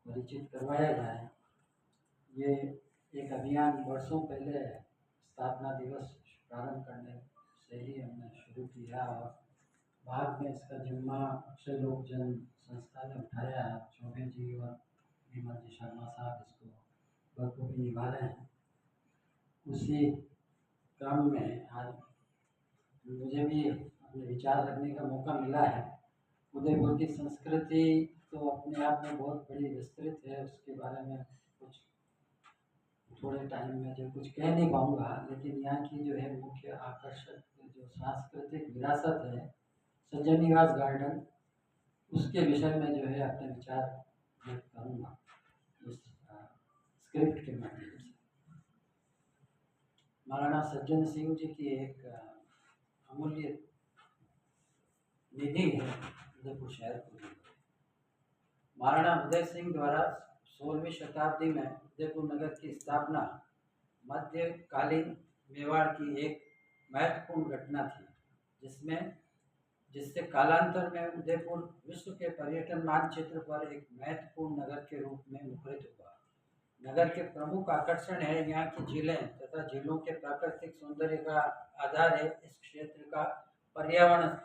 परिचित करवाया जाए। ये एक अभियान वर्षों पहले स्थापना दिवस प्रारंभ करने से ही हमने शुरू किया और बाद में इसका जिम्मा अक्षय लोक जन संस्था ने उठाया है। चौबे जी और विमल जी शर्मा साहब इसको बखूबी निभा रहे हैं। उसी क्रम में आज मुझे भी अपने विचार रखने का मौका मिला है। उदयपुर की संस्कृति तो अपने आप में बहुत बड़ी विस्तृत है, उसके बारे में कुछ थोड़े टाइम में जो कुछ कह नहीं पाऊँगा, लेकिन यहाँ की जो है मुख्य आकर्षक जो सांस्कृतिक विरासत है सज्जन निवास गार्डन, उसके विषय में जो है अपने विचार व्यक्त करूँगा इस स्क्रिप्ट के माध्यम से। महाराणा सज्जन सिंह जी की एक अमूल्य निधि है उदयपुर शहर को। महाराणा उदय सिंह द्वारा 16वीं शताब्दी में उदयपुर नगर की स्थापना मध्यकालीन मेवाड़ की एक महत्वपूर्ण घटना थी, जिससे कालांतर में उदयपुर विश्व के पर्यटन मानचित्र पर एक महत्वपूर्ण नगर के रूप में मुखरित हुआ। नगर के प्रमुख आकर्षण है यहाँ की झीलें तथा झीलों के प्राकृतिक सौंदर्य का आधार है इस क्षेत्र का पर्यावरण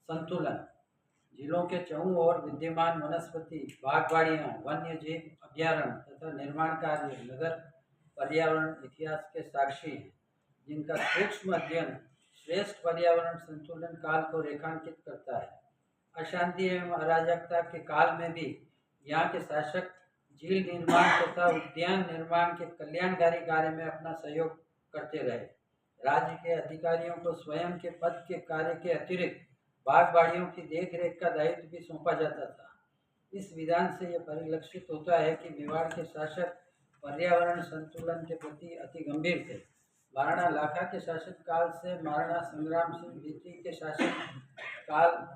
संतुलन। झीलों के चौं ओर विद्यमान वनस्पति बागवाड़ियाँ, वन्य जीव अभ्यारण्य तथा निर्माण कार्य नगर पर्यावरण इतिहास के साक्षी हैं, जिनका सूक्ष्म अध्ययन श्रेष्ठ पर्यावरण संतुलन काल को रेखांकित करता है। अशांति एवं अराजकता के काल में भी यहाँ के शासक झील निर्माण तथा उद्यान निर्माण के कल्याणकारी कार्य में अपना सहयोग करते रहे। राज्य के अधिकारियों को स्वयं के पद के कार्य के अतिरिक्त बागवाड़ियों की देखरेख का दायित्व भी सौंपा जाता था। इस विधान से यह परिलक्षित होता है कि मेवाड़ के शासक पर्यावरण संतुलन के प्रति अति गंभीर थे। महाराणा लाखा के शासन काल से महाराणा संग्राम सिंह द्वितीय के शासन काल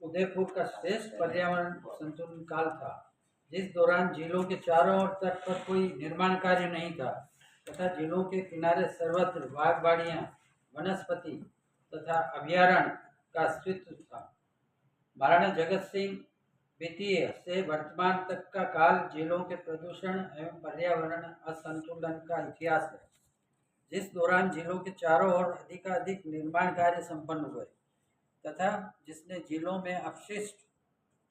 उदयपुर का श्रेष्ठ पर्यावरण संतुलन काल था, जिस दौरान झीलों के चारों ओर तट पर कोई निर्माण कार्य नहीं था तथा झीलों के किनारे सर्वत्र बागवाड़ियाँ, वनस्पति तथा अभ्यारण्य का अस्तित्व था। महाराणा जगत सिंह द्वितीय से वर्तमान तक का काल झीलों के प्रदूषण एवं पर्यावरण असंतुलन का इतिहास है, जिस दौरान झीलों के चारों ओर अधिकाधिक निर्माण कार्य संपन्न हुए तथा जिसने झीलों में अपशिष्ट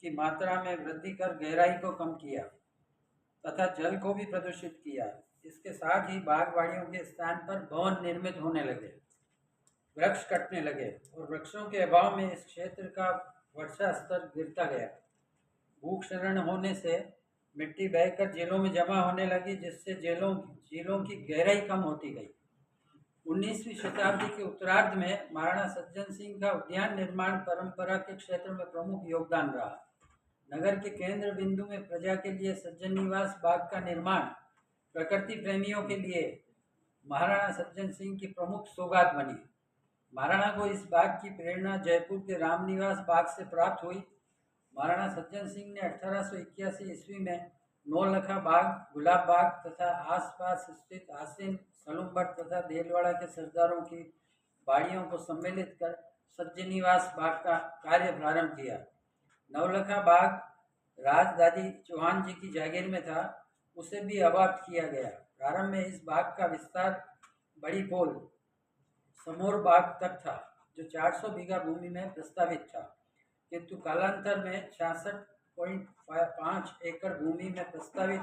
की मात्रा में वृद्धि कर गहराई को कम किया तथा जल को भी प्रदूषित किया। इसके साथ ही बागवाड़ियों के स्थान पर भवन निर्मित होने लगे, वृक्ष कटने लगे और वृक्षों के अभाव में इस क्षेत्र का वर्षा स्तर गिरता गया। भूक्षरण होने से मिट्टी बहकर झीलों में जमा होने लगी, जिससे झीलों की गहराई कम होती गई। 19वीं शताब्दी के उत्तरार्ध में महाराणा सज्जन सिंह का उद्यान निर्माण परंपरा के क्षेत्र में प्रमुख योगदान रहा। नगर के केंद्र बिंदु में प्रजा के लिए सज्जन निवास बाग का निर्माण प्रकृति प्रेमियों के लिए महाराणा सज्जन सिंह की प्रमुख सौगात बनी। महाराणा को इस बाग की प्रेरणा जयपुर के रामनिवास बाग से प्राप्त हुई। महाराणा सज्जन सिंह ने 1881 ईस्वी में नौलखा बाग, गुलाब बाग तथा आसपास स्थित आसीन, सलूमबट तथा देलवाड़ा के सरदारों की बाड़ियों को सम्मिलित कर सज्जनिवास बाग का कार्य प्रारंभ किया। नवलखा बाग राजदादी चौहान जी की जागीर में था, उसे भी आबाद किया गया। प्रारंभ में इस बाग का विस्तार बड़ी पोल समोर बाग तक था, जो 400 बीघा भूमि में प्रस्तावित था, किंतु कालांतर में 66.5 एकड़ भूमि में प्रस्तावित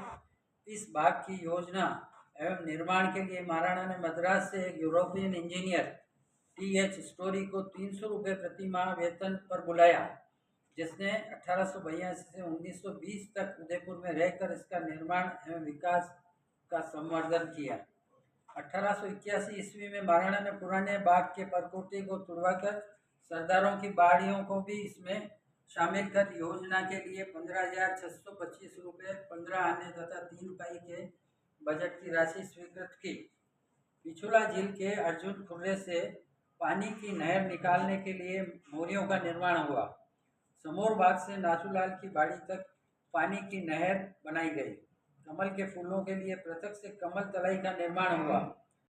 इस बाग की योजना एवं निर्माण के लिए महाराणा ने मद्रास से एक यूरोपियन इंजीनियर टी.एच. स्टोरी को 300 रुपये प्रति माह वेतन पर बुलाया, जिसने 1882 से 1920 तक उदयपुर में रहकर इसका निर्माण एवं विकास का संवर्धन किया। 1881 ईस्वी में महाराणा ने पुराने बाग के परकोटे को तुड़वाकर सरदारों की बाड़ियों को भी इसमें शामिल कर योजना के लिए 15,625 रुपये 15 आने तथा 3 पाई के बजट की राशि स्वीकृत की। पिछुला झील के अर्जुन खुर्रे से पानी की नहर निकालने के लिए मोरियों का निर्माण हुआ। समोर बाग से नाथूलाल की बाड़ी तक पानी की नहर बनाई गई। कमल के फूलों के लिए पृथक से कमल तलाई का निर्माण हुआ।